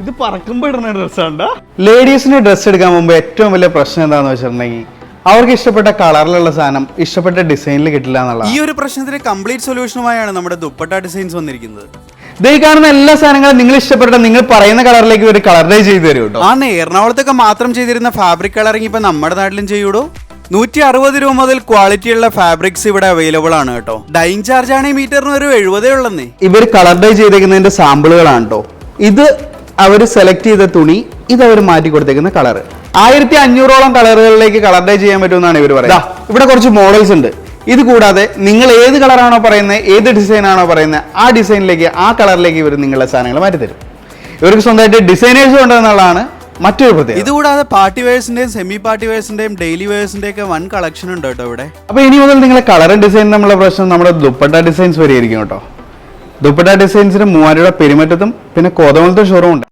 ഇത് പറക്കുമ്പോൾ ഇടുന്ന ഡ്രസ്സാണ്ടാ. ലേഡീസിന് ഡ്രസ്സ് എടുക്കാൻ മുമ്പ് ഏറ്റവും വലിയ പ്രശ്നം എന്താണെന്ന് വെച്ചിട്ടുണ്ടെങ്കിൽ അവർക്ക് ഇഷ്ടപ്പെട്ട കളറിലുള്ള സാധനം ഇഷ്ടപ്പെട്ട ഡിസൈനിൽ കിട്ടില്ല എന്നുള്ളത്. ഈ ഒരു പ്രശ്നത്തിന് കംപ്ലീറ്റ് സൊല്യൂഷനുമായാണ് നമ്മുടെ ദുപ്പട്ട ഡിസൈൻസ് വന്നിരിക്കുന്നത്. ഈ കാണുന്ന എല്ലാ സാധനങ്ങളും നിങ്ങൾ ഇഷ്ടപ്പെട്ട നിങ്ങൾ പറയുന്ന കളറിലേക്ക് ഒരു കളർ ഡൈ ചെയ്ത് തരും കേട്ടോ. എറണാകുളത്തൊക്കെ മാത്രം ചെയ്തിരുന്ന ഫാബ്രിക് കളറിംഗ് ഇപ്പൊ നമ്മുടെ നാട്ടിലും ചെയ്യൂടോ. 160 രൂപ മുതൽ ക്വാളിറ്റിയുള്ള ഫാബ്രിക്സ് ഇവിടെ അവൈലബിൾ ആണ് കേട്ടോ. ഡൈയിങ് ചാർജ് ആണെങ്കിൽ മീറ്ററിന് ഒരു 70 ഉള്ളന്നേ. ഇവർ കളർ ഡൈ ചെയ്തേക്കുന്നതിന്റെ സാമ്പിളുകളാണ് കേട്ടോ. ഇത് അവർ സെലക്ട് ചെയ്ത തുണി, ഇത് അവർ മാറ്റി കൊടുത്തേക്കുന്ന കളർ. 1500ഓളം കളറുകളിലേക്ക് കളർ ഡൈ ചെയ്യാൻ പറ്റുമെന്നാണ് ഇവർ പറയുന്നത്. ഇവിടെ കുറച്ച് മോഡൽസ് ഉണ്ട്. ഇത് കൂടാതെ നിങ്ങൾ ഏത് കളറാണോ പറയുന്നത്, ഏത് ഡിസൈൻ ആണോ പറയുന്നത്, ആ ഡിസൈനിലേക്ക് ആ കളറിലേക്ക് ഇവർ നിങ്ങളുടെ സാധനങ്ങൾ മാറ്റി തരും. ഇവർക്ക് സ്വന്തമായിട്ട് ഡിസൈനേഴ്സും ഉണ്ടെന്നുള്ളതാണ് മറ്റൊരു പ്രത്യേകത. ഇതുകൂടാതെ പാർട്ടി വെയർസിന്റെയും സെമി പാർട്ടി വെയർസിന്റെയും ഡെയിലി വെയർസിന്റെയും ഒക്കെ വൻ കളക്ഷൻ ഉണ്ട് കേട്ടോ ഇവിടെ. അപ്പൊ ഇനി മുതൽ നിങ്ങളെ കളറും ഡിസൈൻ തമ്മിലുള്ള പ്രശ്നം നമ്മുടെ ദുപ്പട്ട ഡിസൈൻസ് വരെയായിരിക്കും കേട്ടോ. ദുപ്പട്ട ഡിസൈൻസിന് 3000 രൂപ പെരുമറ്റത്തും പിന്നെ കോതമംഗലത്തും ഷോറൂം ഉണ്ട്.